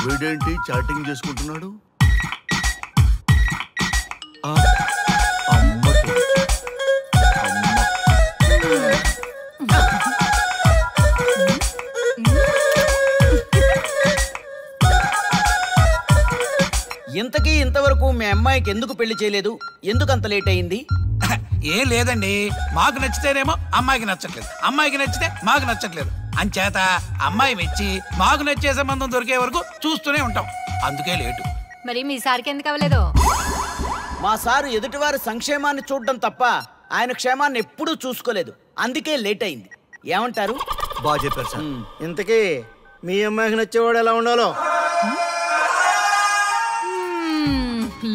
వీడేంటి చాటింగ్ చేసుకుంటున్నాడు? ఇంతకీ ఇంతవరకు మీ అమ్మాయికి ఎందుకు పెళ్లి చేయలేదు? ఎందుకు అంత లేట్ అయింది? ఏం లేదండి, మాకు నచ్చితేనేమో అమ్మాయికి నచ్చట్లేదు, అమ్మాయికి నచ్చితే మాకు నచ్చట్లేదు. అంచేత అమ్మాయి మెచ్చి మాకు నచ్చే సంబంధం దొరికే వరకు చూస్తూనే ఉంటాం. అందుకే లేటు. మరి మీ సార్కి ఎందుకు అవ్వలేదు? మా సారు ఎదుటివారి సంక్షేమాన్ని చూడడం తప్ప ఆయన క్షేమాన్ని ఎప్పుడూ చూసుకోలేదు. అందుకే లేట్ అయింది. ఏమంటారు? బాగా చెప్పారు సార్. ఇంతకీ మీ అమ్మాయికి నచ్చేవాడు ఎలా ఉండాలో?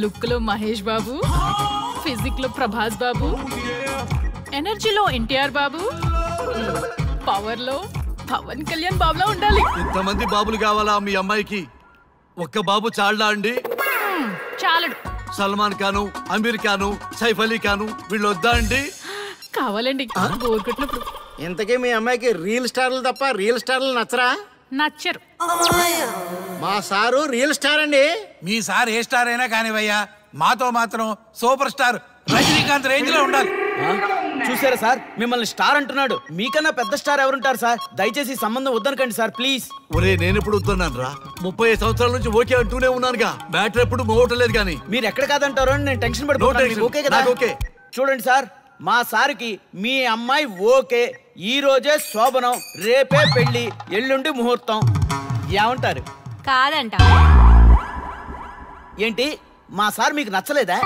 లుక్ లో మహేష్ బాబు, ఫిజిక్ లో ప్రభాస్ బాబు, ఎనర్జీలో ఎన్టీఆర్ బాబు, పవర్ లో పవన్ కళ్యాణ్ బాబులా ఉండాలి. ఇంతమంది బాబులు కావాలా మీ అమ్మాయికి? ఒక్క బాబు చాళ్ళా అండి? చాలడు. సల్మాన్ ఖాను, అమీర్ ఖాను, సైఫ్ అలీ ఖాను వీళ్ళు వద్దా అండి? కావాలండి కోరుకుంటున్నప్పుడు. ఇంతకీ మీ అమ్మాయికి రియల్ స్టార్లు తప్ప రియల్ స్టార్లు నచ్చరా? నచ్చరు. మా సారు రియల్ స్టార్ అండి. మీ సార్ ఏ స్టార్ అయినా కానివయ్యా, మాతో మాత్రం సూపర్ స్టార్ రజనీకాంత్ రేంజ్ లో ఉండాలి. చూసారా సార్, మిమ్మల్ని స్టార్ అంటున్నాడు. మీకన్నా పెద్ద స్టార్ ఎవరుంటారు సార్? దయచేసి సంబంధం వద్దనకండి సార్, ప్లీజ్. ఒరే నేను ఎప్పుడు వద్దన్నాను రా? 30 సంవత్సరాల నుంచి ఓకే అంటూనే ఉన్నానుగా. బ్యాటర్ ఎప్పుడు మోగటలేదు కానీ. మీరు ఎక్కడ కాదంటారో అని నేను టెన్షన్ పడిపోతాను. ఓకే కదా? ఓకే. చూడండి సార్, మా సార్కి మీ అమ్మాయి ఓకే. ఈ రోజే శోభనం, రేపే పెళ్లి, ఎల్లుండి ముహూర్తం. ఏమంటారు? కాదంట. ఏంటి మా సార్ మీకు నచ్చలేదా?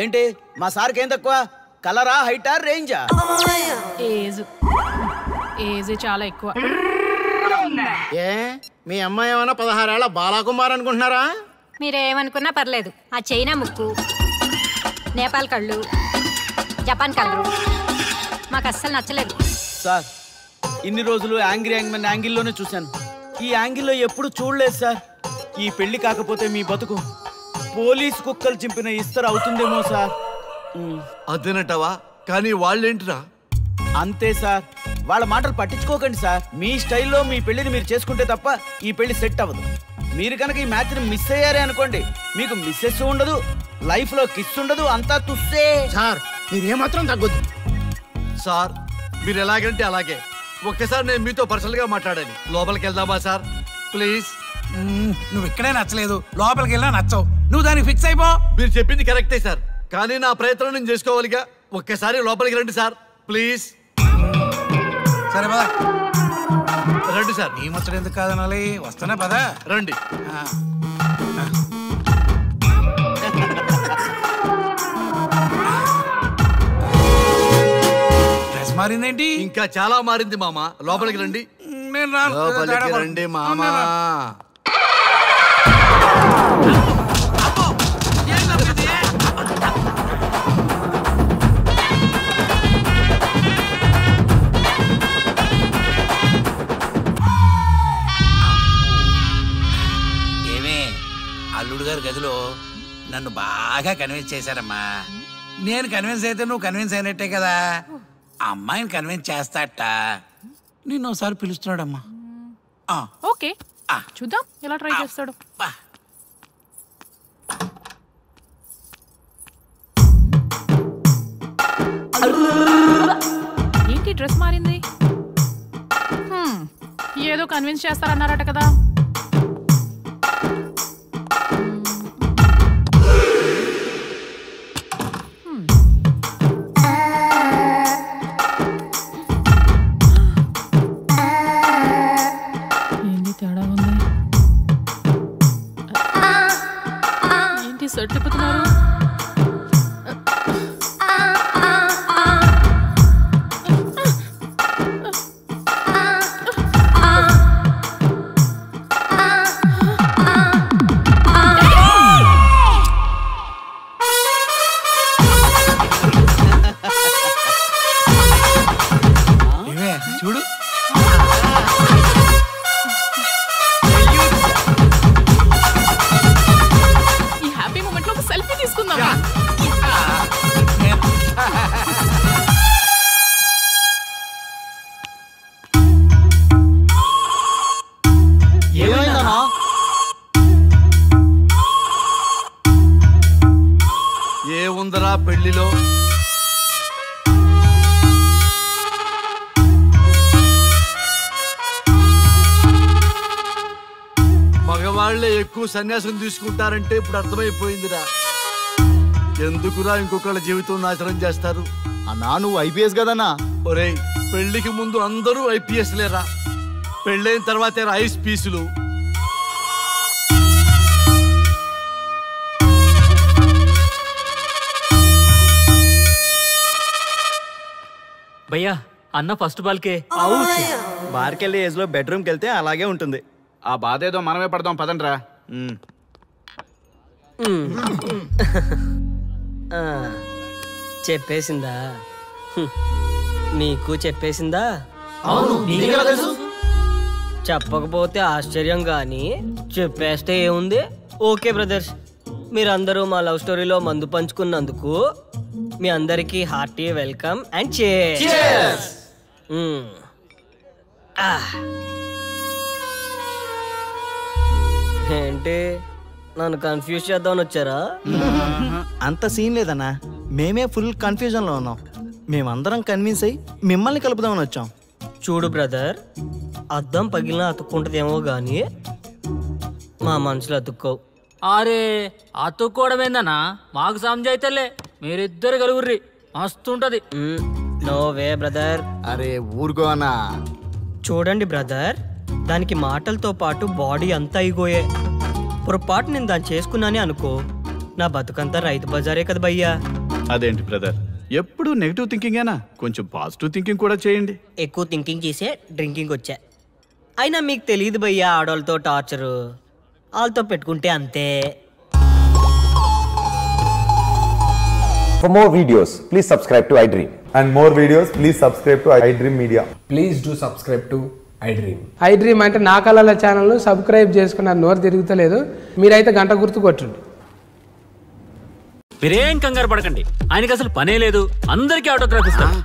ఏంటి మా సార్కి ఏం తక్కువ? కలరా, హైటా, రేంజా? ఏజ్ చాలా ఎక్కువ. ఏ మీ అమ్మాయి ఏమన్నా 16 ఏళ్ల బాలాకుమార్ అనుకుంటున్నారా? మీరేమనుకున్నా పర్లేదు. ఆ చైనా ముక్కు, నేపాల్ కళ్ళు, జపాన్ కళ్ళు మాకు అస్సలు నచ్చలేదు సార్. ఇన్ని రోజులు యాంగ్రీ యాంగ్మెన్ యాంగిల్లోనే చూశాను. ఈ యాంగిల్లో ఎప్పుడు చూడలేదు సార్. ఈ పెళ్లి కాకపోతే మీ బతుకు పోలీస్ కుక్కలు చింపిన ఇస్తరు అవుతుందేమో సార్. అదేనంటావా? కానీ వాళ్ళేంటిరా? అంతే సార్, వాళ్ళ మాటలు పట్టించుకోకండి సార్. మీ స్టైల్లో మీ పెళ్లిని మీరు చేసుకుంటే తప్ప ఈ పెళ్లి సెట్ అవ్వదు. మీరు కనుక ఈ మ్యాచ్ని మిస్ అయ్యారే అనుకోండి, మీకు మిస్సెస్ ఉండదు, లైఫ్ లో కిస్ ఉండదు, అంతా తుస్సే. Sir మీరేమాత్రం తగ్గొద్దు sir. మీరు ఎలాగంటే అలాగే. ఒక్కసారి నేను మీతో పర్సనల్ గా మాట్లాడాలి. లోపలికి వెళ్దామా సార్? ప్లీజ్. నువ్వు ఇక్కడే నచ్చలేదు, లోపలికి వెళ్ళినా నచ్చవు. నువ్వు దానికి ఫిక్స్ అయిపో. మీరు చెప్పింది కరెక్టే సార్, కానీ నా ప్రయత్నం నేను చేసుకోవాలిగా. ఒక్కసారి లోపలికి రండి సార్, ప్లీజ్. సరే పదా రండి సార్. ఈ ముచ్చట ఎందుకు కాదనాలి? వస్తున్నా పదా, రండి. డ్రెస్ మారిందేంటి? ఇంకా చాలా మారింది మామ. లోపలికి రండి. నేను రాను. లోపలికి రండి మామ. అల్లుడు గారి గదిలో నన్ను బాగా కన్విన్స్ చేశారమ్మా. నేను కన్విన్స్ అయితే నువ్వు కన్విన్స్ అయినట్టే కదా. అమ్మాయిని కన్విన్స్ చేస్తాట. నిన్ను ఒకసారి పిలుస్తున్నాడమ్మా. ఓకే, చూద్దాం ఎలా ట్రై చేస్తాడు. ఏంటి డ్రెస్ మారింది? ఏదో కన్విన్స్ చేస్తారన్నారట కదా. తిప్పుతున్నారు. పెళ్లిలో మగవాళ్లే ఎక్కువ సన్యాసం తీసుకుంటారంటే ఇప్పుడు అర్థమైపోయిందిరా. ఎందుకురా ఇంకొకళ్ళ జీవితం నాశనం చేస్తారు? అన్నా నువ్వు ఐపీఎస్ కదన్నా. ఒరేయ్, పెళ్లికి ముందు అందరూ ఐపీఎస్ లేరా, పెళ్ళైన తర్వాతే ఐస్ పీసులు. భయ్యా అన్న ఫస్ట్ బాల్కే బార్కెళ్ళి ఏజ్ లో బెడ్రూమ్కి వెళ్తే అలాగే ఉంటుంది. ఆ బాధ ఏదో మనమే పడదాం పదండ్రా. చెప్పేసిందా? నీకు చెప్పేసిందా? చెప్పకపోతే ఆశ్చర్యం గాని చెప్పేస్తే ఏముంది? ఓకే బ్రదర్స్, మీరందరూ మా లవ్ స్టోరీలో మందు పంచుకున్నందుకు మీ అందరికీ హార్టీ వెల్కమ్ అండ్ cheers. ఏంటి నన్ను కన్ఫ్యూజ్ చేద్దామని వచ్చారా? అంత సీన్ లేదన్నా, మేమే ఫుల్ కన్ఫ్యూజన్ లో ఉన్నాం. మేమందరం కన్విన్స్ అయ్యి మిమ్మల్ని కలుపుదామని వచ్చాం. చూడు బ్రదర్, అద్దం పగిలిన అతుక్కుంటదేమో గాని మా మనసులో అతుక్కో. అరే అతుక్కోవడమేందన్నా, మాకు సంజాయితేలే, మీరిద్దరు కలుగుర్రి మస్తుంటది. No way brother. అరే ఊరుకో అన్నా. చూడండి బ్రదర్, దానికి మాటలతో పాటు బాడీ అంతా అయిపోయే. పొరపాటు నేను దాన్ని చేసుకున్నానే అనుకో, నా బతుకంతా రైతు బజారే కదా భయ్యా. అదేంటి బ్రదర్, ఎప్పుడు నెగిటివ్ థింకింగేనా? కొంచెం పాజిటివ్ థింకింగ్ కూడా చేయండి. ఎక్కువ థింకింగ్ చేసే డ్రింకింగ్ వచ్చా. అయినా మీకు తెలియదు భయ్యా ఆడవాళ్ళతో టార్చరు, వాళ్ళతో పెట్టుకుంటే అంతే. For more videos, please subscribe to iDream. And more videos, please subscribe to iDream Media. Please do subscribe to iDream. iDream అంటే నా కళల ఛానల్ను సబ్స్క్రైబ్ చేసుకున్న నోరు తిరుగుతలేదు, మీరైతే గంట గుర్తు కొట్టండి. మీరేం కంగారు పడకండి, ఆయనకి అసలు పనే లేదు, అందరికీ ఆటోగ్రాఫ్ ఇస్తాను.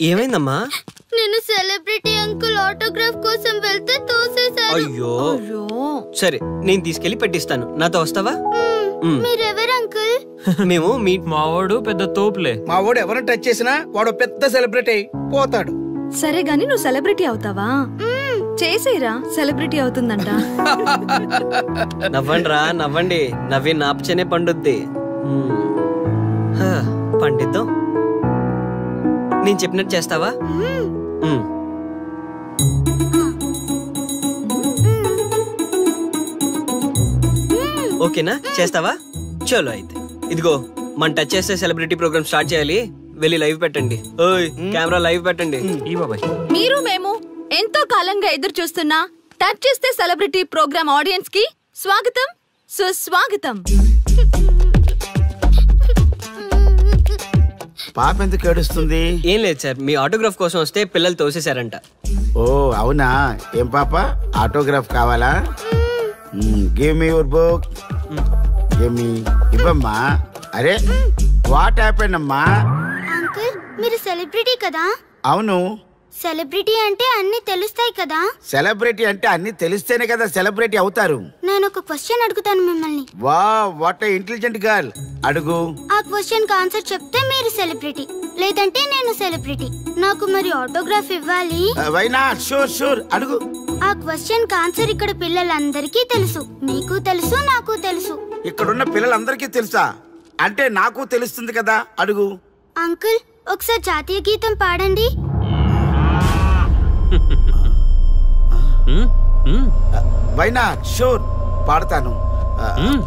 ఏమైందమ్మా? నేను సెలబ్రిటీ అంకుల్ ఆటోగ్రాఫ్ కోసం వెళ్తే తోసేశారు. అయ్యో, సరే నేను తీసుకెళ్లి పెట్టిస్తాను, నాతో వస్తావా? మీరెవరు అంకుల్? మేము మీ మావాడు పెద్ద తోపులే. మావాడు ఎవరిని టచ్ చేసినా వాడు పెద్ద సెలబ్రిటీ పోతాడు. సరే గాని నువ్వు సెలబ్రిటీ అవుతావా? చేసేరా, సెలబ్రిటీ అవుతుందంట. నవ్వండి రా నవ్వండి, నవ్వి నాపచనే పండుద్ది. పండిద్దాం. నేను చెప్పినట్టు చేస్తావా? ఓకేనా, చేస్తావా? చలో అయితే ఇదిగో, మన టచ్ చేస్తే సెలబ్రిటీ ప్రోగ్రామ్ స్టార్ట్ చేయాలి. వెళ్ళి లైవ్ పెట్టండి. ఓయ్ కెమెరా లైవ్ పెట్టండి. ఈ బాబాయ్, మీరు మేము ఎంతో కాలంగా ఎదురు చూస్తున్నా టచ్ చేస్తే సెలబ్రిటీ ప్రోగ్రామ్ ఆడియన్స్ కి స్వాగతం, సుస్వాగతం. పాప ఎందుకు ఏడుస్తుంది? ఏం లేదు సార్, మీ ఆటోగ్రాఫ్ కోసం వస్తే పిల్లలు తోసేశారంట. ఓ అవునా? ఏం పాప, ఆటోగ్రాఫ్ కావాలా? Give me your book. Give me. ఇవ్వమ్మా. అరే వాట్ హ్యాపెండ్ అమ్మా? అంకుల్ మీరు సెలబ్రిటీ కదా? అవును. సెలబ్రిటీ అంటే అన్ని తెలుస్తాయి కదా? సెలబ్రిటీ అంటే అన్ని తెలిస్తేనే కదా సెలబ్రిటీ అవుతారు. నేను ఒక క్వశ్చన్ అడుగుతాను మిమ్మల్ని. Wow, what a intelligent girl. అడుగు. ఆ క్వశ్చన్ కి ఆన్సర్ చెప్తే మీరు సెలబ్రిటీ, లేదంటే నేను సెలబ్రిటీ. నాకు మరి ఆటోగ్రాఫ్ ఇవ్వాలి. Why not? షూర్ షూర్, అడుగు. ఆ క్వశ్చన్ కి ఆన్సర్ ఇక్కడ పిల్లలందరికీ తెలుసు, మీకు తెలుసు, నాకు తెలుసు. ఇక్కడున్న పిల్లలందరికీ తెలుసా? అంటే నాకు తెలుస్తుంది కదా. అడుగు. అంకుల్ ఒకసారి జాతీయ గీతం పాడండి. Why not? షూర్, పాడతాను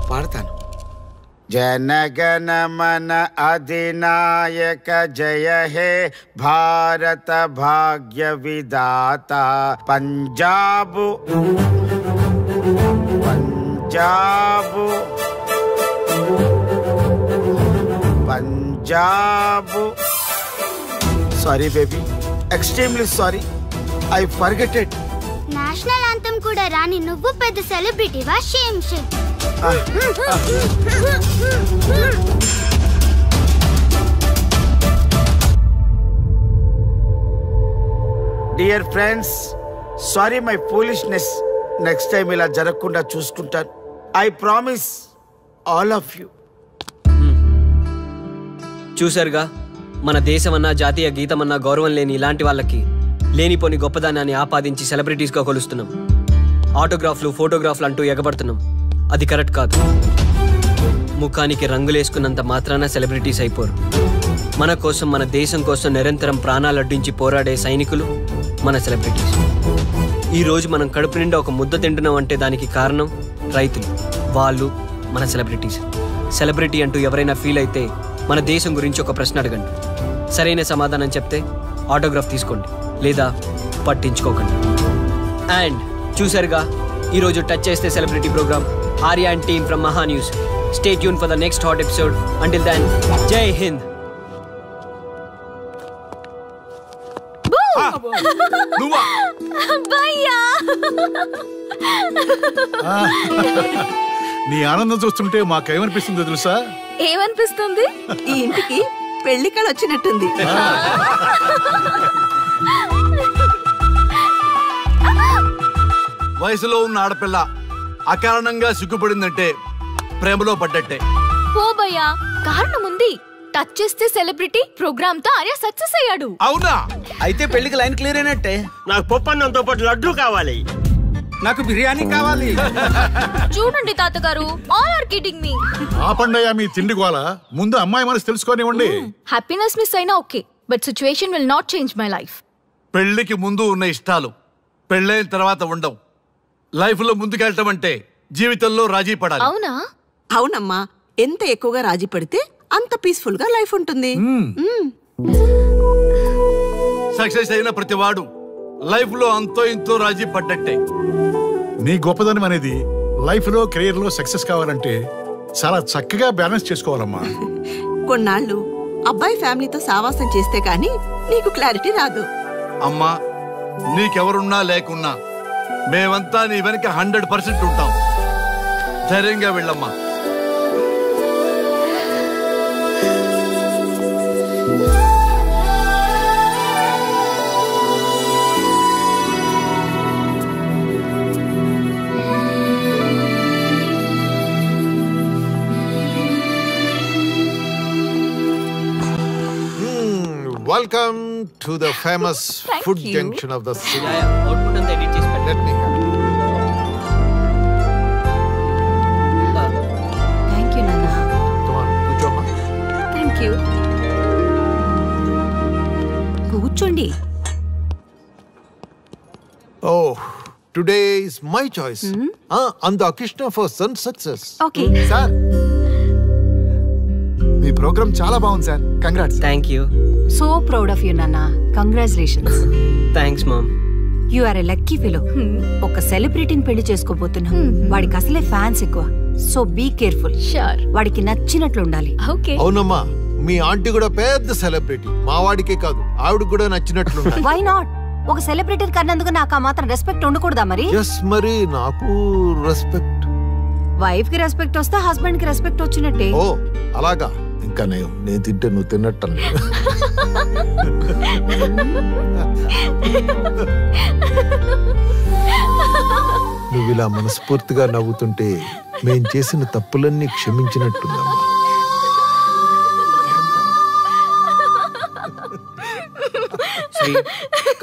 పాడతాను. జనగణ మన అధినాయక జయ హే భారత భాగ్య విధాత Punjab Punjab Punjab. Sorry baby, extremely sorry, I forget it. National anthem కూడా రాని నువ్వు పెద్ద సెలబ్రిటీవా? Shame shame. Dear friends, sorry my foolishness. Next time ఇలా జరగకుండా చూసుకుంటాను. I promise all of you. చూశారుగా, మన దేశమన్నా జాతీయ గీతమన్నా గౌరవం లేని ఇలాంటి వాళ్ళకి లేనిపోని గొప్పదానాన్ని ఆపాదించి సెలబ్రిటీస్గా కొలుస్తున్నాం. ఆటోగ్రాఫ్లు ఫోటోగ్రాఫ్లు అంటూ ఎగబడుతున్నాం. అది కరెక్ట్ కాదు. ముఖానికి రంగులేసుకున్నంత మాత్రాన సెలబ్రిటీస్ అయిపోరు. మన కోసం, మన దేశం కోసం నిరంతరం ప్రాణాలు అడ్డించి పోరాడే సైనికులు మన సెలబ్రిటీస్. ఈరోజు మనం కడుపు నిండా ఒక ముద్ద తింటున్నాం అంటే దానికి కారణం రైతులు. వాళ్ళు మన సెలబ్రిటీస్. సెలబ్రిటీ అంటూ ఎవరైనా ఫీల్ అయితే మన దేశం గురించి ఒక ప్రశ్న అడగండి. సరైన సమాధానం చెప్తే ఆటోగ్రాఫ్ తీసుకోండి, లేదా పట్టించుకోకండి. అండ్ చూసారుగా, ఈరోజు టచ్ చేస్తే celebrity program. Arya and team from Maha news. Stay tune for the next hot episode. Until then, Jai Hind. నీ ఆనందం చూస్తుంటే మాకేమనిపిస్తుందో తెలుసా? ఏమనిపిస్తుంది? ఈ ఇంటికి పెళ్లి కళ వచ్చినట్టుంది. వయసులో ఉన్న ఆడపిల్ల అకారణంగా సిగ్గుపడిందంటే ప్రేమలో పడ్డట్టే. ఓ భయ్యా, కారణం ఉంది. టచ్ చేస్తే సెలబ్రిటీ ప్రోగ్రామ్ తో ఆర్య సక్సెస్ అయ్యాడు. అవునా? అయితే పెళ్లికి లైన్ క్లియర్ అయినట్టే. నాకు పప్పన్నంతో పాటు లడ్డు కావాలి. నాకు బిర్యానీ కావాలి. చూడండి తాతగారు, ఆల్ ఆర్ కిడింగ్ మీ. ఆపండయ్యా మీ తిండి గోల. ముందు అమ్మాయి మనసు తెలుసుకోనివ్వండి. హ్యాపీనెస్ మిస్ అయినా okay, but situation will not change my life. పెళ్లికి ముందు ఉన్న ఇష్టాలు పెళ్ళైన తర్వాత ఉండవు. లైఫ్ లో ముందుకెళ్ళటం అంటే జీవితంలో రాజీ పడాలి. అవునా? అవునమ్మా, ఎంత ఎక్కువగా రాజీ పడితే అంత పీస్ఫుల్ గా లైఫ్ ఉంటుంది. సక్సెస్ అయిన ప్రతివాడు లైఫ్ లో అంతో ఇంతో రాజీ పడ్డట్టే. నీ గొప్పదనం అనేది లైఫ్ లో కెరీర్ లో సక్సెస్ కావాలంటే చాలా చక్కగా బ్యాలెన్స్ చేసుకోవాలమ్మా. కొన్నాళ్ళు అబ్బాయి ఫ్యామిలీతో సావాసం చేస్తే కానీ నీకు క్లారిటీ రాదు. అమ్మా, నీకెవరున్నా లేకున్నా మేమంతా నీ వెనక 100% ఉంటాం. ధైర్యంగా వెళ్ళమ్మా. Welcome to the famous food junction of the city. Output and edit చేసి పెట్టండి. Let me have it. Thank you నాన్న. Come on, కూర్చోమ్మా. Thank you. కూర్చోండి. Oh, today is my choice. And the Krishna for son success. Okay. Sir, మీ program చాలా బాగుంది sir. Congrats. Thank you. So proud of you నాన్న. Congratulations. Thanks mom. You are a lucky fellow. ఒక సెలబ్రిటీని పెళ్లి చేసుకోబోతున్నా. వాడికి అసలే ఫ్యాన్స్ ఎక్కువ. So be careful. షూర్. వాడికి నచ్చినట్లు ఉండాలి. ఓకే. అవునమ్మా, మీ ఆంటీ కూడా పెద్ద సెలబ్రిటీ. మా వాడికే కాదు, ఆవిడ కూడా నచ్చినట్లు ఉండాలి. Why not? ఒక సెలబ్రిటీ కన్నందుకు నాకు ఆ మాత్రం రెస్పెక్ట్ ఉండకూడదా మరి? ఎస్, మరి నాకు రెస్పెక్ట్. వైఫ్ కి రెస్పెక్ట్ వస్తే హస్బెండ్ కి రెస్పెక్ట్ వచ్చినట్టే. ఓ అలాగా. ఇంకా నేను తింటే నువ్వు తిన్నట్టు. నువ్వు ఇలా మనస్ఫూర్తిగా నవ్వుతుంటే మేం చేసిన తప్పులన్నీ క్షమించినట్టుందమ్మా.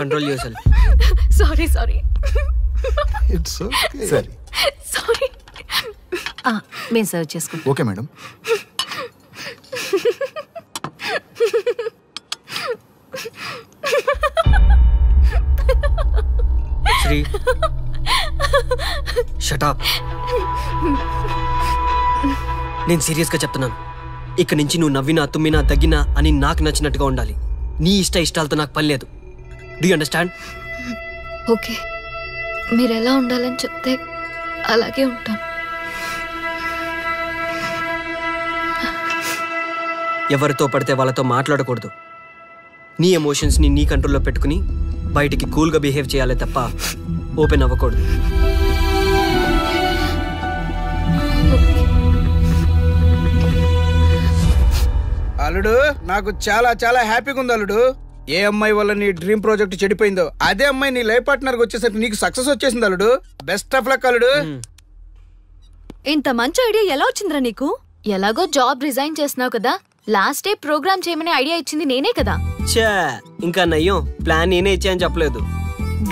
కంట్రోల్ చేసాలి. Sorry sorry. It's okay. సరే, సారీ. మేము సర్వ్ చేసుకుంటాం. Okay madam. Sri, shut up. నేను సీరియస్గా చెప్తున్నాను. ఇక నుంచి నువ్వు నవ్వినా తుమ్మినా తగ్గినా అని నాకు నచ్చినట్టుగా ఉండాలి. నీ ఇష్టాలతో నాకు పని లేదు. Do you understand? ఓకే, మీరు ఎలా ఉండాలని చెప్తే అలాగే ఉంటాను. ఎవరితో పడితే వాళ్ళతో మాట్లాడకూడదు. నీ ఎమోషన్స్ని నీ కంట్రోల్లో పెట్టుకుని బయటికి కూల్గా బిహేవ్ చేయాలి తప్ప ఓపెన్ అవ్వకూడదు. అల్లుడు, నాకు చాలా చాలా హ్యాపీగా ఉంది అల్లుడు. ఏ అమ్మాయి వల్ల నీ డ్రీమ్ ప్రాజెక్ట్ చెడిపోయిందో అదే అమ్మాయి నీ లైఫ్ పార్ట్నర్కి వచ్చేసరికి నీకు సక్సెస్ వచ్చేసింది అల్లుడు. బెస్ట్ ఆఫ్ లక్ అల్లుడు. ఇంత మంచి ఐడియా ఎలా వచ్చిందిరా నీకు? ఎలాగో జాబ్ రిజైన్ చేస్తున్నావు కదా, లాస్ట్ డే ప్రోగ్రామ్ చేయమనే ఐడియా ఇచ్చింది నేనే కదా. చా, ఇంకా నయ్యం, ప్లాన్ నేనే ఇచ్చాయని చెప్పలేదు.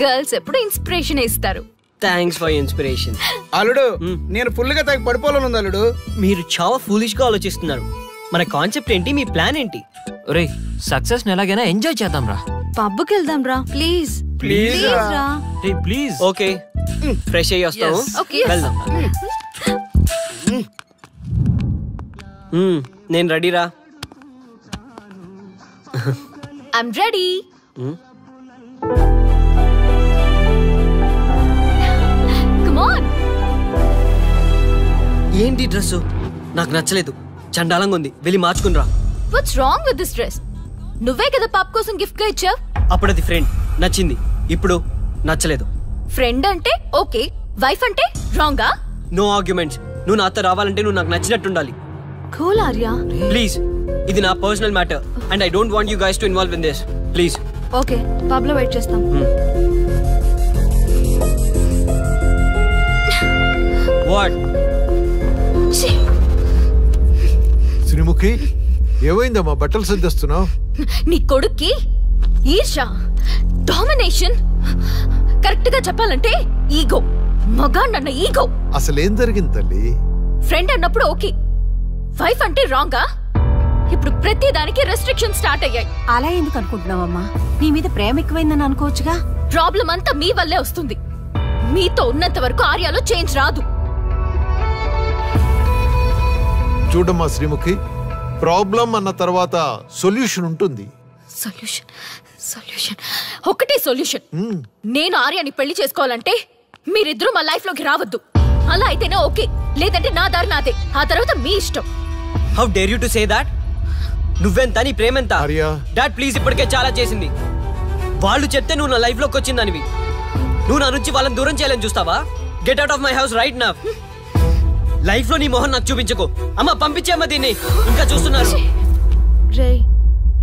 గర్ల్స్ ఎప్పుడు ఇన్స్పిరేషన్ ఇస్తారు. Thanks for inspiration. అల్లుడు, నేను ఫుల్ గా తగ్గ పడిపోవాలని ఉంది అల్లుడు. మీరు చాలా ఫూలిష్ గా ఆలోచిస్తున్నారు. మన కాన్సెప్ట్ ఏంటి, మీ ప్లాన్ ఏంటి? ఒరే, సక్సెస్ ని ఎలాగైనా ఎంజాయ్ చేద్దాం రా. పబ్కి వెళ్దాం రా, ప్లీజ్ ప్లీజ్ రా. ప్లీజ్. ఓకే, ఫ్రెష్ అయ్యి వస్తాము. వెళ్దాం. నేను రెడీరా. I'm ready. Come on. ఏంటి డ్రెస్? నాకు నచ్చలేదు, చండాలంగా ఉంది. వెళ్ళి మార్చుకునిరా. What's wrong with this dress? నువ్వే కదా పాప్ కోసం గిఫ్ట్ గా ఇచ్చావు. అప్పుడు అది ఫ్రెండ్, నచ్చింది. ఇప్పుడు నచ్చలేదు. ఫ్రెండ్ అంటే ఓకే, వైఫ్ అంటే రాంగా? No arguments. నువ్వు నాతో రావాలంటే నువ్వు నాకు నచ్చినట్టు ఉండాలి. Cool Arya, please. ఇది నా personal matter and I don't want you guys to involve in this. Please. Okay, pub లో వెయిట్ చేస్తాం. వాట్? శ్రీముఖి, ఏమైందమ్మా? బట్టలు సర్దిస్తున్నావు? నీ కొడుక్కి ఈర్ష, డామినేషన్, కరెక్ట్ గా చెప్పాలంటే ఈగో. మగాన్నన్న ఈగో. అసలేం జరిగింది తల్లి? ఫ్రెండ్ అన్నప్పుడు ఓకే, వైఫ్ అంటే రాంగా? ఇప్పుడు ప్రతి దానికి రెస్ట్రిక్షన్ స్టార్ట్ అయ్యాయి. అలా ఎందుకు అనుకుంటున్నావమ్మా? నీ మీద ప్రేమ ఎక్కువైందని అనుకోవచ్చుగా. ప్రాబ్లం అంతా మీ వల్లే వస్తుంది. మీతో ఉన్నంత వరకు ఆర్యాలో చేంజ్ రాదు. చూడమ్మా శ్రీముఖి, ప్రాబ్లం అన్న తర్వాత సొల్యూషన్ ఉంటుంది. సొల్యూషన్ ఒకటే సొల్యూషన్. నేను ఆర్యాని పెళ్లి చేసుకోవాలంటే మీరిద్దరూ మా లైఫ్ లోకి రావద్దు. అలా అయితేనే ఓకే, లేదంటే నా దారి నాదే. ఆ తర్వాత మీ ఇష్టం. How dare you to say that? నువ్వెంత, నీ ప్రేమెంత? డాడ్ ప్లీజ్, ఇప్పటికే చాలా చేసింది. వాళ్ళు చెప్తే నువ్వు నా లైఫ్ లోకి వచ్చిందానివి. నువ్వు నా నుంచి వాళ్ళని దూరం చేయాలని చూస్తావా? Get out of my house right now. Life లో నీ మొహం నాకు చూపించకు. అమ్మ పంపించేమ్మా దీన్ని, ఇంకా చూస్తున్నారు. రే,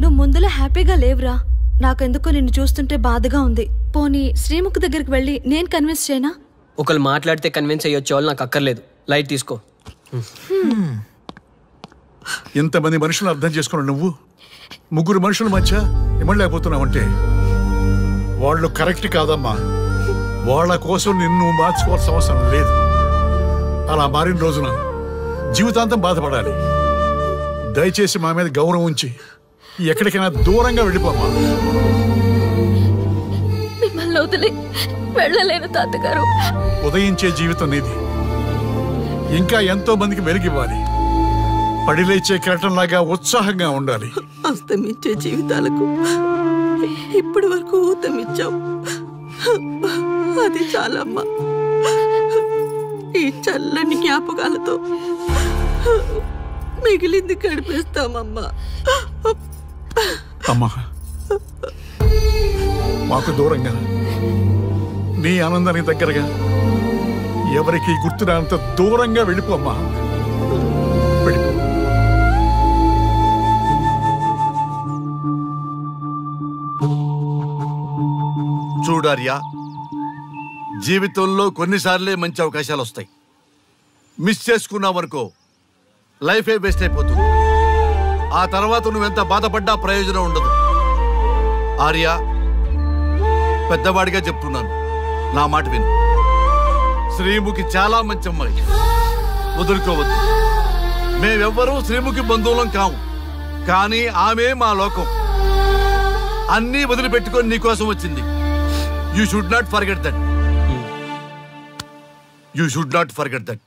నువ్వు ముందులో హ్యాపీగా లేవురా. నాకెందుకో నిన్ను చూస్తుంటే బాధగా ఉంది. పోనీ శ్రీముఖ్ దగ్గరికి వెళ్ళి నేను కన్విన్స్ చేయనా? ఒకళ్ళు మాట్లాడితే కన్విన్స్ అయ్యొచ్చే వాళ్ళు నాకు అక్కర్లేదు. లైట్ తీసుకో. ఇంతమంది మనుషులు అర్థం చేసుకున్నావు నువ్వు. ముగ్గురు మనుషుల మధ్య ఇమ్మలేకపోతున్నావంటే వాళ్ళు కరెక్ట్ కాదమ్మా. వాళ్ళ కోసం నిన్ను మార్చుకోవాల్సిన అవసరం లేదు. అలా మారిన రోజున జీవితాంతం బాధపడాలి. దయచేసి మా మీద గౌరవం ఉంచి ఎక్కడికైనా దూరంగా వెళ్ళిపోమ్మా. మిమ్మల్ని వదిలి వెళ్ళలేను తాతగారు. ఉదయించే జీవితం నీది. ఇంకా ఎంతో మందికి వెలిగివ్వాలి. పడిలేచే కెరటంలాగా ఉత్సాహంగా ఉండాలి. అస్తమించే జీవితాలకు ఇప్పటి వరకు ఊతమిచ్చావు. అది చాలమ్మా. ఈ చల్లని జ్ఞాపకాలతో మిగిలింది గడిపేస్తామమ్మా. అమ్మా, మాకు దూరంగా, నీ ఆనందానికి దగ్గరగా, ఎవరికి గుర్తురానంత దూరంగా వెళ్ళిపోమ్మా. వెళ్ళిపో. చూడార్యా, జీవితంలో కొన్నిసార్లే మంచి అవకాశాలు వస్తాయి. మిస్ చేసుకున్నావనుకో లైఫే వేస్ట్ అయిపోతుంది. ఆ తర్వాత నువ్వెంత బాధపడ్డా ప్రయోజనం ఉండదు. ఆర్య, పెద్దవాడిగా చెప్తున్నాను, నా మాట విను. శ్రీముఖి చాలా మంచి అమ్మాయి, వదులుకోవద్దు. మేమెవ్వరూ శ్రీముఖి బంధువులం కాము, కానీ ఆమె మా లోకం. అన్నీ వదిలిపెట్టుకొని నీకోసం వచ్చింది. You should not forget that. You should not forget that.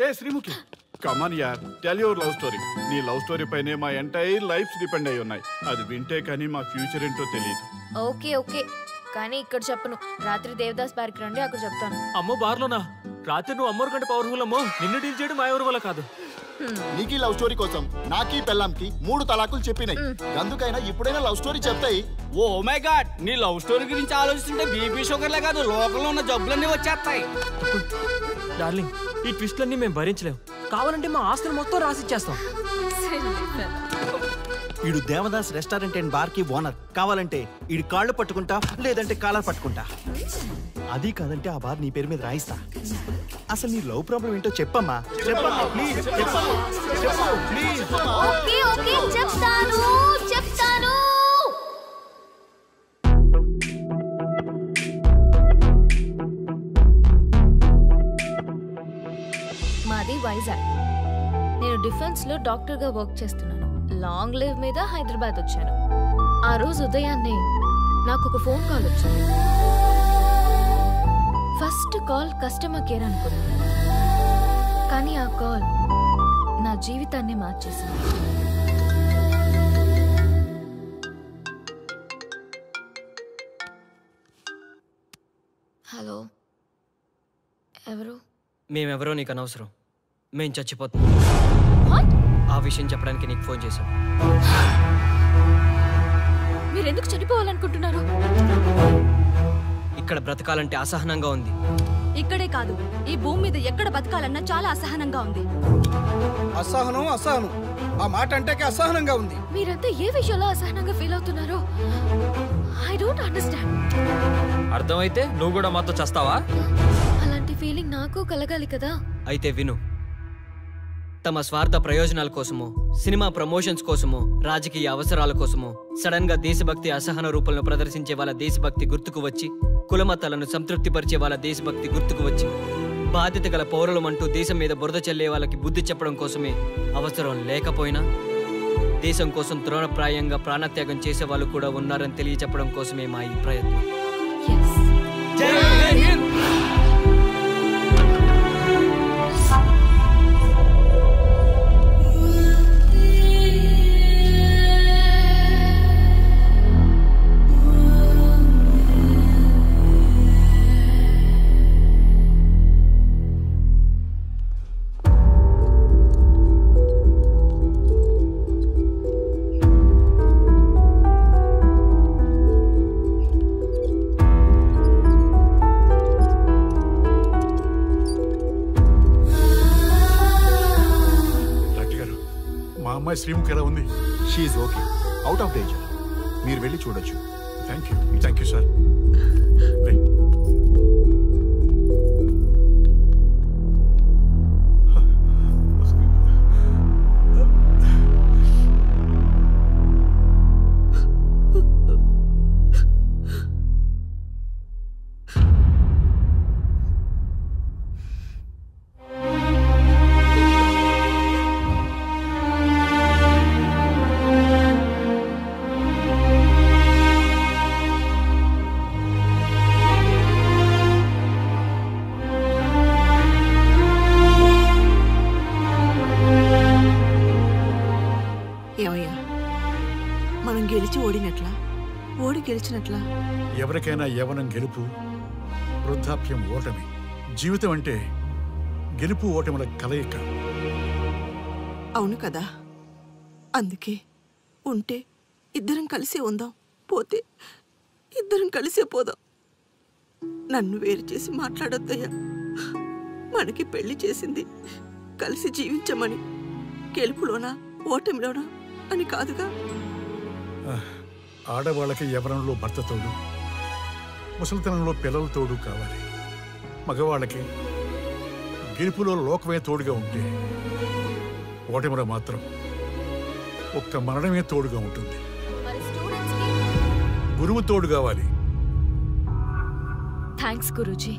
ఏ శ్రీముఖి కమాన్ యార్ టెల్ యువర్ లవ్ స్టోరీ. నీ లవ్ స్టోరీ పైనే మా ఎంటైర్ లైఫ్స్ డిపెండ్ అయి ఉన్నాయి. అది వింటే కానీ మా ఫ్యూచర్ ఏంటో తెలియదు. ఓకే ఓకే కానీ ఇక్కడ చెప్పను. రాత్రి దేవదాస్ బార్కి రండి, అక్కడ చెప్తాను. అమ్మో బార్లోనా? రాత్రి నువ్వు అమ్మోరు కంటే పవర్ఫుల్ అమ్మో. నిన్ను డీల్ చేయడం మా ఎవరి వల్ల కాదు. నీకీ లవ్ స్టోరీ కోసం నాకీ పెళ్ళాంకి 3 తలాకులు చెప్పినాయి. అందుకైనా ఇప్పుడైనా లవ్ స్టోరీ చెప్తాయి. ఓ మై గాడ్, నీ లవ్ స్టోరీ గురించి ఆలోచిస్తుంటే బీపీ షుగర్లే కాదు లోకంలో ఉన్న జబ్బులన్నీ వచ్చేస్తాయి. డార్లింగ్, ఈ ట్విస్ట్లన్నీ మేము భరించలేం. కావాలంటే మా ఆస్తులు మొత్తం రాసిచ్చేస్తాం. ఈడు దేవదాస్ రెస్టారెంట్ అండ్ బార్ కి ఓనర్. కావాలంటే ఈడు కాళ్ళు పట్టుకుంటా, లేదంటే కాలర్ పట్టుకుంటా. అది కాదంటే ఆ బార్ నీ పేరు మీద రాయిస్తా. అసలు నీ లవ్ ప్రాబ్లం ఏంటో చెప్పమ్మా. చెప్పమ్మా ప్లీజ్, చెప్పమ్మా, చెప్పు ప్లీజ్. ఓకే ఓకే చెప్తాను చెప్తాను. మాది వైజాగ్. నేను డిఫెన్స్ లో డాక్టర్ గా వర్క్ చేస్తున్నాను. లాంగ్ లీవ్ మీద హైదరాబాద్ వచ్చాను. ఆ రోజు ఉదయాన్నే నాకు ఒక ఫోన్ కాల్ వచ్చింది. ఫస్ట్ కాల్ కస్టమర్ కేర్ అనుకున్నాను, కానీ ఆ కాల్ నా జీవితాన్ని మార్చేసింది. హలో, ఎవరు? మేమెవరో నీకు అనవసరం. మేం చచ్చిపోతాం. ఆ విషయం చెప్పడానికి నీకు ఫోన్ చేశాం. మీరెందుకు చనిపోవాలనుకుంటున్నారు? ఇక్కడ బ్రతకాలంటే అసహనంగా ఉంది. ఇక్కడే కాదు, ఈ భూమి మీద ఎక్కడ బతకాలన్నా చాలా అసహనంగా ఉంది. అసహనం అసహనం, ఆ మాట అంటే అసహనంగా ఉంది. మీరంతా ఏ విషయంలో అసహనంగా ఫీల్ అవుతున్నారో ఐ డోంట్ అండర్స్టాండ్. అర్థమైతే నువ్వు కూడా మాతో చస్తావా? అలాంటి ఫీలింగ్ నాకు కలగాలి కదా. అయితే విను. తమ స్వార్థ ప్రయోజనాల కోసమో, సినిమా ప్రమోషన్స్ కోసమో, రాజకీయ అవసరాల కోసమో సడన్ గా దేశభక్తి అసహన రూపంలో ప్రదర్శించే వాళ్ళ దేశభక్తి గుర్తుకు వచ్చి, కులమతాలను సంతృప్తిపరిచే వాళ్ళ దేశభక్తి గుర్తుకు వచ్చి, బాధ్యత గల పౌరులమంటూ దేశం మీద బురద చల్లే వాళ్ళకి బుద్ధి చెప్పడం కోసమే, అవసరం లేకపోయినా దేశం కోసం తృణప్రాయంగా ప్రాణత్యాగం చేసే వాళ్ళు కూడా ఉన్నారని తెలియచెప్పడం కోసమే మా ఈ ప్రయత్నం. శ్రీముఖి ఎలా ఉంది? షీఈ్ ఓకే, అవుట్ ఆఫ్ డేంజర్. మీరు వెళ్ళి చూడొచ్చు. Thank you sir. ఎవరికైనా యవనం గెలుపు, వృద్ధాప్యం ఓటమి. జీవితం అంటే గెలుపు ఓటముల కలయిక. అవును కదా, అందుకే ఉంటే ఇద్దరం కలిసే ఉందాం, పోతే ఇద్దరం కలిసే పోదాం. నన్ను వేరు చేసి మాట్లాడొద్దయ్యా. మనకి పెళ్లి చేసింది కలిసి జీవించమని, గెలుపులోనా ఓటమిలోనా అని కాదుగా. ఆడవాళ్ళకి యవనంలో భర్త తోడు, ముసలితనంలో పిల్లల తోడు కావాలి. మగవాళ్ళకి గెలుపులో లోకమే తోడుగా ఉంటే, ఓటమిలో మాత్రం ఒక్క మరణమే తోడుగా ఉంటుంది. గురువు తోడు కావాలి. థ్యాంక్స్ గురూజీ.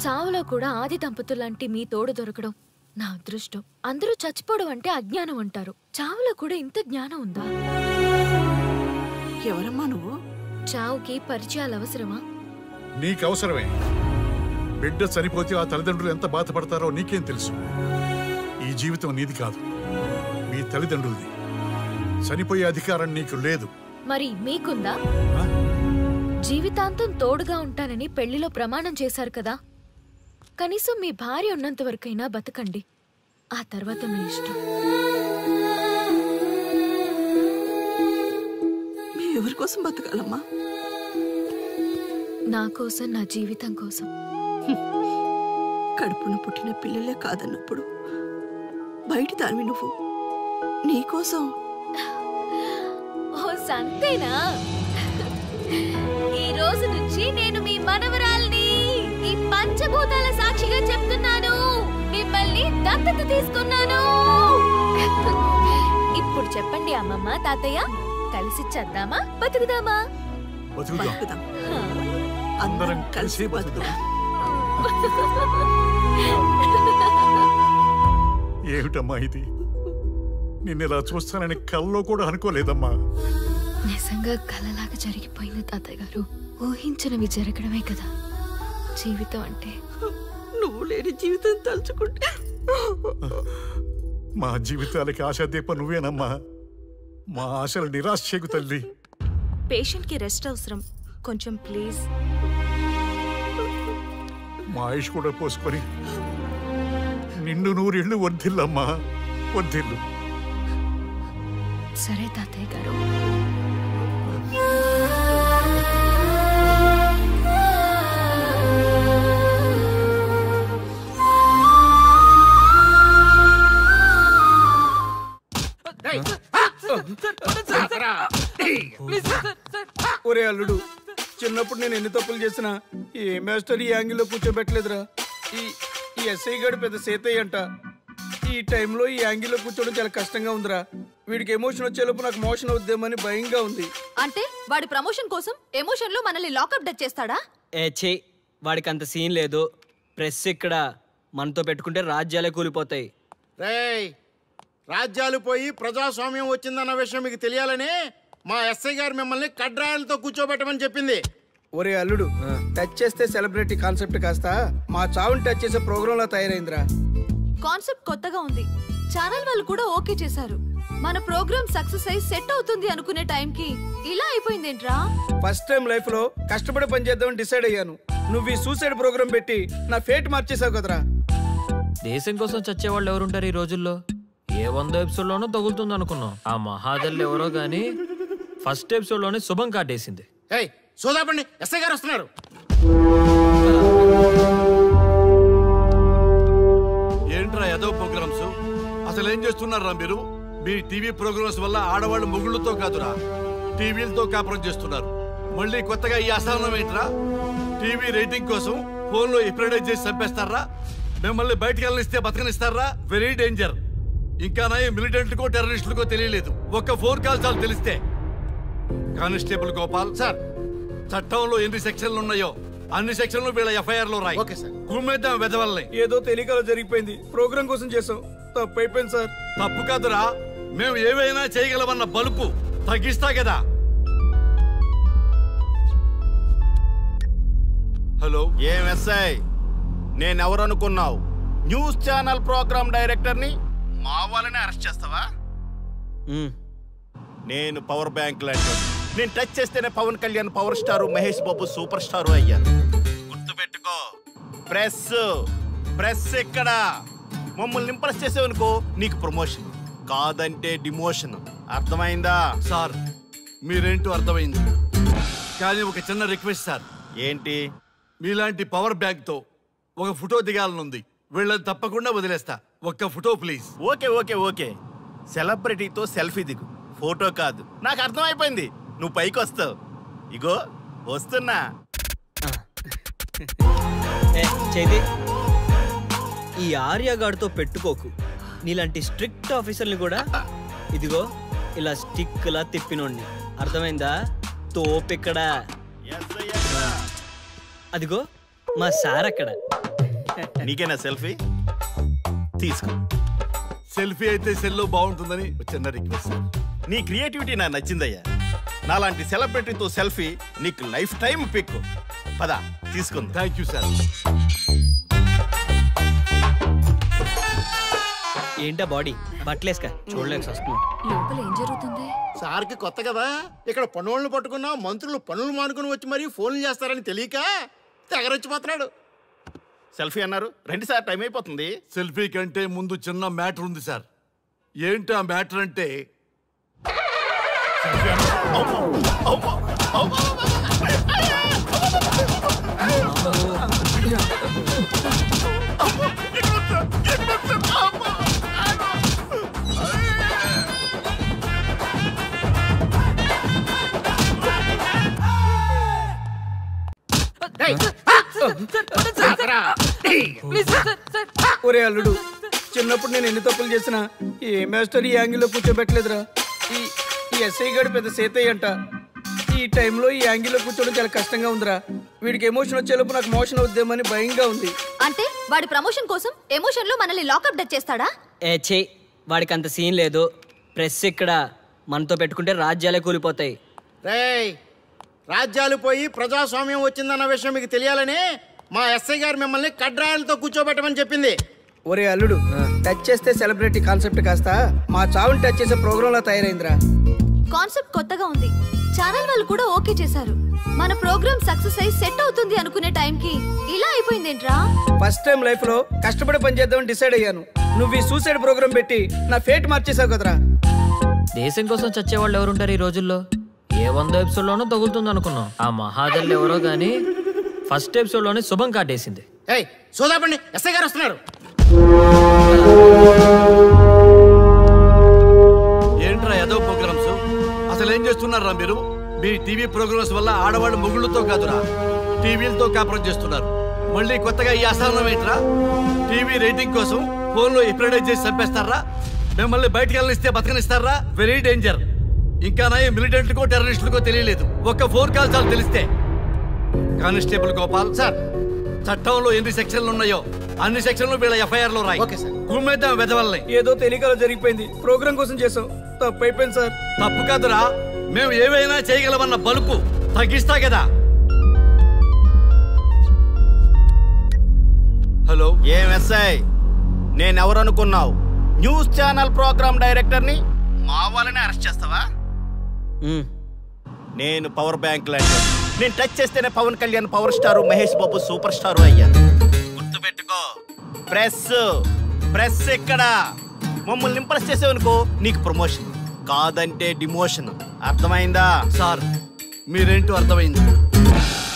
చావులో కూడా ఆది దంపతులాంటి మీ తోడు దొరకడం నా అదృష్టం. అందరూ చచ్చిపోవడం అంటే అజ్ఞానం అంటారు, చావులో కూడా ఇంత జ్ఞానం ఉందా? ఎవరమ్మా నువ్వు? చావుకి పరిచయాలు అవసరమా? నీకు అవసరమే. బిడ్డ చనిపోతే ఆ తల్లిదండ్రులు ఎంత బాధపడతారో నీకేం తెలుసు. ఈ జీవితం నీది కాదు, మీ తల్లిదండ్రులది. చనిపోయే అధికారం నీకు లేదు. మరి మీకుందా? జీవితాంతం తోడుగా ఉంటానని పెళ్లిలో ప్రమాణం చేశారు కదా, కనీసం మీ భార్య ఉన్నంత వరకైనా బతకండి, ఆ తర్వాత మీ ఇష్టం. ఎవరి కోసం బతకాలమ్మా? నా కోసం, నా జీవితం కోసం. కడుపున పుట్టిన పిల్లలే కాదన్నప్పుడు బయటి దానివి నువ్వు నీకోసం. ఓ సంతేనా? ఈ రోజు నుంచి నేను మీ మనవరాల్ని. ఈ పంచభూతాల సాక్షిగా చెప్తున్నాను, మిమ్మల్ని దత్తత తీసుకున్నాను. ఇప్పుడు చెప్పండి అమ్మమ్మ, తాతయ్య, కలిసి చేద్దామా, బతుకుదామా? అందరం కలిసి బతుకుదాం. ఏమిటమ్మా ఇది? నిన్నెలా చూస్తానని కల్లో కూడా అనుకోలేదమ్మా. నిజంగా కలలాగా జరిగిపోయింది తాతయ్య గారు. ఊహించినవి జరగడమే కదా జీవితం అంటే. నువ్వు లేని జీవితం తలుచుకుంటే మా జీవితాలకి ఆశాదీప నువ్వేనమ్మా. మా ఆశలు నిరాశ చేయకు తల్లి. పేషెంట్ కి రెస్ట్ అవసరం, కొంచెం ప్లీజ్. మా ఆయుష్ కూడా పోసుకొని నిండు నూరిళ్ళు వర్ధిల్లమ్మా, వర్ధిల్లు. సరే తాతయ్య గారు. ఒరే అల్లుడు, చిన్నప్పుడు నేను ఎన్ని తప్పులు చేసినా ఏ మాస్టర్ ఈ యాంగిల్లో కూర్చోబెట్టలేదురా. ఈ ఎస్ఐ గారు పెద్ద సేతయ్య అంట. ఈ టైంలో ఈ యాంగిల్లో కూర్చోవడం చాలా కష్టంగా ఉందిరా. వీడికి ఎమోషన్ వచ్చేలోపు నాకు మోషన్ అవుద్దేమని భయంగా ఉంది. అంటే వాడి ప్రమోషన్ కోసం ఎమోషన్ లో మనల్ని లాకప్ డెత్ చేస్తాడా? ఛీ, వాడికి అంత సీన్ లేదు. ప్రెస్ ఇక్కడ మనతో పెట్టుకుంటే రాజ్యాలే కూలిపోతాయి. రేయ్, రాజ్యాలు పోయి ప్రజాస్వామ్యం వచ్చిందన్న విషయం మీకు తెలియాలని మా ఎస్ఐ గారు మిమ్మల్ని కడ్రాయలతో కూర్చోబెట్టమని చెప్పింది. ఒరే అల్లుడు, టచ్ చేస్తే సెలబ్రిటీ కాన్సెప్ట్ కాస్త మా చావుని టచ్ చేసే ప్రోగ్రామ్ లా తయారైందిరా. కాన్సెప్ట్ కొత్తగా ఉంది, ఛానల్ వాళ్ళు కూడా ఓకే చేశారు. మన ప్రోగ్రామ్ సక్సెస్ అయి సెట్ అవుతుంది అనుకునే టైంకి ఇలా అయిపోయిందేంట్రా? ఫస్ట్ టైం లైఫ్ లో కష్టపడి పని చేద్దామని డిసైడ్ అయ్యాను. నువ్వు ఈ సూసైడ్ ప్రోగ్రామ్ పెట్టి నా ఫేట్ మార్చేసావు కదరా. దేశం కోసం చచ్చేవాళ్ళు ఎవరుంటారు ఈ రోజుల్లో? ఏ 100 ఎపిసోడ్ లోనో తగులుతుంది అనుకున్నాం. ఆ మహాదల్లి ఎవరో గానీ ఫస్ట్ ఎపిసోడ్ లోనే శుభం కాటేసింది. సోదాపండి, ఎస్ఐ గారు వస్తున్నారు. ఏంట్రా ఏదో ప్రోగ్రామ్స్? అసలు ఏం చేస్తున్నారా మీరు? మీ టీవీ ప్రోగ్రామ్స్ వల్ల ఆడవాళ్ళు మొగుళ్ళతో కాదురా, టీవీలతో కాపురం చేస్తున్నారు. మళ్ళీ కొత్తగా ఈ అసహనం ఏంట్రా? టీవీ రేటింగ్ కోసం ఫోన్లో ఎప్రిడైజ్ చేసి చంపేస్తారా? మిమ్మల్ని బయటకు వెళ్ళనిస్తే బతకనిస్తారా? Very danger. ఇంకా నా మిలిటెంట్లకో టెర్రరిస్టులకో తెలియలేదు, ఒక్క ఫోన్ కాల్ చాలు తెలిస్తే. కానిస్టేబుల్ గోపాల్ సార్, చట్టంలో ఎన్ని సెక్షన్లు ఉన్నాయో అన్ని సెక్షన్లు వీళ్ళ ఎఫ్ఐఆర్ లో రాయి. కుమ్మేద్దాం వెదవల్ని. ఏదో తెలియకలో జరిగిపోయింది, ప్రోగ్రామ్ కోసం చేసాం, తప్పు అయిపోయింది సార్. తప్పు కాదురా, మేము ఏవైనా చేయగలమన్న బలుపు తగ్గిస్తా కదా. హలో, ఏం ఎస్ఐ, నేనెవరు అనుకున్నావు? న్యూస్ ఛానల్ ప్రోగ్రామ్ డైరెక్టర్ ని మా వాళ్ళని అరెస్ట్ చేస్తావా? నేను పవర్ బ్యాంక్ లాంటి, నేను టచ్ చేస్తేనే Pawan Kalyan power star, Mahesh Babu super star అయ్యారు. గుర్తుపెట్టుకో, ప్రెస్ ఇక్కడ మమ్మల్ని ఇంప్రెస్ చేసేవనుకో నీకు ప్రమోషన్, కాదంటే డిమోషన్. అర్థమైందా? సార్ మీరేంటో అర్థమైంది, కానీ ఒక చిన్న రిక్వెస్ట్ సార్. ఏంటి? మీలాంటి పవర్ బ్యాంక్ తో ఒక ఫోటో దిగాలనుంది. వీళ్ళని తప్పకుండా వదిలేస్తా, ఒక్క photo please. Okay okay okay, సెలబ్రిటీతో సెల్ఫీ దిగు, ఫోటో కాదు. నాకు అర్థమైపోయింది, నువ్వు పైకి వస్తావు. ఇగో వస్తున్నా. చేతి ఈ ఆర్యగాడితో పెట్టుకోకు. నీలాంటి స్ట్రిక్ట్ ఆఫీసర్ని కూడా ఇదిగో ఇలా స్టిక్ లా తిప్పినోండి. అర్థమైందా? తోపెక్కడ. అదిగో మా సార్ అక్కడ. నీకేనా సెల్ఫీ? తీసుకో. సెల్ఫీ అయితే సెల్లో బాగుంటుందని చిన్న రిక్వెస్ట్. నీ క్రియేటివిటీ నాకు నచ్చిందయ్యా. నాలాంటి సెలబ్రిటీతో సెల్ఫీ నీకు లైఫ్ టైం పిక్. పద తీసుకుంది. Thank you sir. ఏంటా బాడీ బట్టలేసుక చూడలేక వస్తున్నాం. లోపల ఏం జరుగుతుంది? సార్కి కొత్త కదా, ఇక్కడ పనులను పట్టుకున్నా మంత్రులు పనులు మానుకుని వచ్చి మరీ ఫోన్లు చేస్తారని తెలియక తెగరొచ్చిపోతున్నాడు. సెల్ఫీ అన్నారు, రండి సార్, టైం అయిపోతుంది. సెల్ఫీ కంటే ముందు చిన్న మ్యాటర్ ఉంది సార్. ఏంటి ఆ మ్యాటర్ అంటే ఒరే అల్లుడు, చిన్నప్పుడు నేను ఎన్ని తప్పులు చేసినా ఏ మాస్టర్ ఈ యాంగిల్లో కూర్చోబెట్టలేదురా. ఈ ఎస్ఐ గడు పెద్ద సేతయ్య అంట. ఈ టైంలో ఈ యాంగిల్లో కూర్చోవడం చాలా కష్టంగా ఉందిరా. వీడికి ఎమోషన్ వచ్చేలోపు నాకు మోషన్ అవుద్దేమని భయంగా ఉంది. అంటే వాడి ప్రమోషన్ కోసం ఎమోషన్ లో మనల్ని లాకప్ డెత్ చేస్తాడా? ఏ చే వాడికి అంత సీన్ లేదు. ప్రెస్ ఇక్కడ మనతో పెట్టుకుంటే రాజ్యాలే కూలిపోతాయి. రేయ్, రాజ్యాలు పోయి ప్రజాస్వామ్యం వచ్చిందన్న విషయం మీకు తెలియాలని మా ఎస్ఐ గారు మిమ్మల్ని కడ్రాయలతో కూర్చోబెట్టమని చెప్పింది. ఒరే అల్లుడు, టచ్ చేస్తే సెలబ్రిటీ కాన్సెప్ట్ కాస్త మా చావుని టచ్ చేసే ప్రోగ్రామ్ లా తయారైందిరా. కాన్సెప్ట్ కొత్తగా ఉంది. ఛానల్ వాళ్ళు కూడా ఓకే చేశారు. మన ప్రోగ్రామ్ సక్సెస్ అయి సెట్ అవుతుంది అనుకునే టైంకి ఇలా అయిపోయిందేంట్రా? ఫస్ట్ టైం లైఫ్ లో కష్టపడి పని చేద్దామని డిసైడ్ అయ్యాను. నువ్వు ఈ సూసైడ్ ప్రోగ్రామ్ పెట్టి నా ఫేట్ మార్చేసావు కదరా. దేశం కోసం చచ్చేవాళ్ళు ఎవరుంటారు ఈ రోజుల్లో? ఏ 100 ఎపిసోడ్లోనో తగులుతుంది అనుకున్నాం. ఆ మహాదల్లి ఎవరో గానీ ఫస్ట్ ఎపిసోడ్లోనే శుభం కాటేసింది. ఏయ్ సోదాపండి, ఎస్ఐ గారు వస్తున్నారు. ఏంట్రా ఏదో ప్రోగ్రామ్స్? అసలు ఏం చేస్తున్నారా మీరు? మీ టీవీ ప్రోగ్రామ్స్ వల్ల ఆడవాళ్ళు మొగుళ్ళతో కాదురా, టీవీలతో కాపురం చేస్తున్నారు. మళ్ళీ కొత్తగా ఈ అసహనం ఏంట్రా? టీవీ రేటింగ్ కోసం ఫోన్లో ఎప్రిడైజ్ చేసి చంపేస్తారా? మిమ్మల్ని బయటకు వెళ్ళనిస్తే బతకనిస్తారా? Very danger. ఇంకా నా మిలిటెంట్కో టెర్రరిస్టులకో తెలియలేదు, ఒక్క ఫోన్ కాల్ చాలు తెలిస్తే. కానిస్టేబుల్ గోపాల్ సార్, చట్టంలో ఎన్ని సెక్షన్లు ఉన్నాయో అన్ని సెక్షన్లు వీళ్ళ ఎఫ్ఐఆర్ లో రాయి. గుమ్మేద్దాం వెదవల్ని. ఏదో తెలియకలో జరిగిపోయింది, ప్రోగ్రామ్ కోసం చేసాం, తప్పు అయిపోయింది సార్. తప్పు కాదురా, మేము ఏవైనా చేయగలమన్న బలుపు తగ్గిస్తా కదా. హలో, ఏం ఎస్ఐ, నేనెవరనుకున్నావు? న్యూస్ ఛానల్ ప్రోగ్రామ్ డైరెక్టర్ని. మా వాళ్ళని అరెస్ట్ చేస్తావా? నేను పవర్ బ్యాంక్ లాంటి. నేను టచ్ చేస్తేనే Pawan Kalyan power star, Mahesh Babu super star అయ్యాను. గుర్తుపెట్టుకో, ప్రెస్ ఇక్కడ మమ్మల్ని ఇంప్రెస్ చేసేవనుకో నీకు ప్రమోషన్, కాదంటే డిమోషన్. అర్థమైందా? సార్ మీరేంటో అర్థమైంది,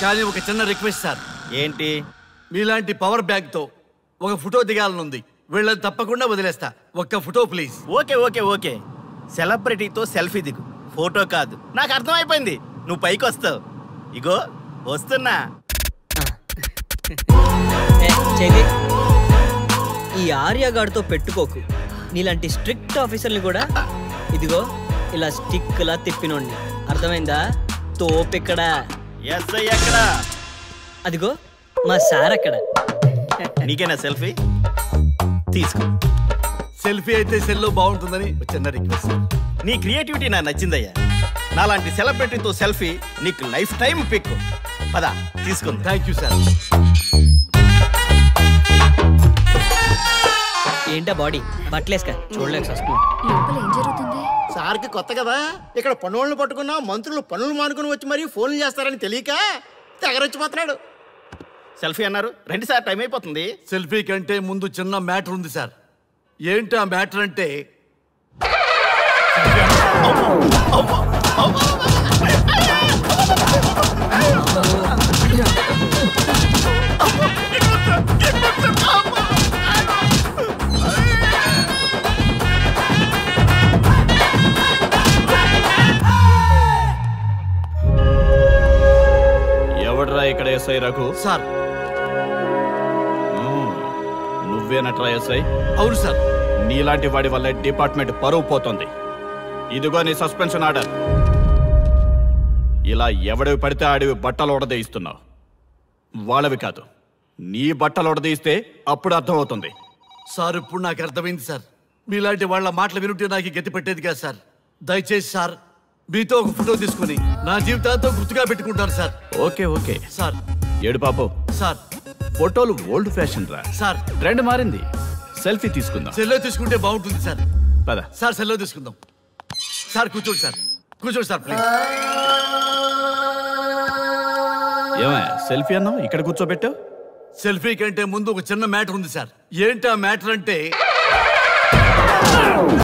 కానీ ఒక చిన్న రిక్వెస్ట్ సార్. ఏంటి? మీలాంటి పవర్ బ్యాంక్ తో ఒక ఫోటో దిగాలనుంది. వీళ్ళని తప్పకుండా వదిలేస్తా, ఒక్క ఫోటో ప్లీజ్. ఓకే సెలబ్రిటీతో సెల్ఫీ దిగు, ఫోటో కాదు. నాకు అర్థమైపోయింది, నువ్వు పైకి వస్తావు. ఇగో వస్తున్నా. ఈ ఆర్యగాడితో పెట్టుకోకు. నీలాంటి స్ట్రిక్ట్ ఆఫీసర్ని కూడా ఇదిగో ఇలా స్టిక్ లా తిప్పినోండి. అర్థమైందా? తోపెక్కడ? ఎస్ఐ ఎక్కడ? అదిగో మా సార్ అక్కడ. నీకేనా సెల్ఫీ? తీసుకో. సెల్ఫీ అయితే సెల్లో బాగుంటుందని చిన్న రిక్వెస్ట్. నీ క్రియేటివిటీ నాకు నచ్చిందయ్యా. నాలాంటి సెలబ్రిటీతో సెల్ఫీ నీకు లైఫ్ టైం పిక్. పదా తీసుకుంది. Thank you sir. ఏంటా బాడీ బట్టలేసుక చూడలేక వస్తున్నాం. లోపల ఏం జరుగుతుంది? సార్కి కొత్త కదా, ఇక్కడ పనులను పట్టుకున్నా మంత్రులు పనులు మానుకుని వచ్చి మరీ ఫోన్లు చేస్తారని తెలియక తెగరొచ్చిపోతున్నాడు. సెల్ఫీ అన్నారు, రండి సార్, టైం అయిపోతుంది. సెల్ఫీ కంటే ముందు చిన్న మ్యాటర్ ఉంది సార్. ఏంటి ఆ మ్యాటర్ అంటే ఎవడ్రా ఇక్కడ ఎస్ఐ రఘు? సార్. నువ్వేనట్రా ఎస్ఐ? అవును సార్. నీలాంటి వాడి వల్ల డిపార్ట్మెంట్ పరువు పోతుంది. ఇదిగో నీ సస్పెన్షన్ ఆర్డర్. ఇలా ఎవడివి పడితే ఆడివి బట్టలు ఉడదీయిస్తున్నావు. వాళ్ళవి కాదు, నీ బట్టలు ఉడదీయిస్తే అప్పుడు అర్థమవుతుంది. సార్ ఇప్పుడు నాకు అర్థమైంది సార్. మీలాంటి వాళ్ళ మాటలు వినుంటే నాకు గతి పెట్టేది కాదు సార్. దయచేసి సార్ మీతో ఒక ఫోటో తీసుకుని నా జీవితాంతో గుర్తుగా పెట్టుకుంటాను సార్. Okay sir. ఏడు పాపు సార్. ఫోటోలు ఓల్డ్ ఫ్యాషన్ రా సార్. ట్రెండ్ మారింది. సెల్ఫీ తీసుకుందాం. సెల్లో తీసుకుంటే బాగుంటుంది సార్. పద సార్ సెల్లో తీసుకుందాం. సార్ కూర్చోండి సార్, కూర్చోండి సార్ ప్లీజ్. ఏమయ్యా సెల్ఫీ అన్నావు, ఇక్కడ కూర్చోబెట్టావు? సెల్ఫీ కంటే ముందు ఒక చిన్న మ్యాటర్ ఉంది సార్. ఏంటి ఆ మ్యాటర్ అంటే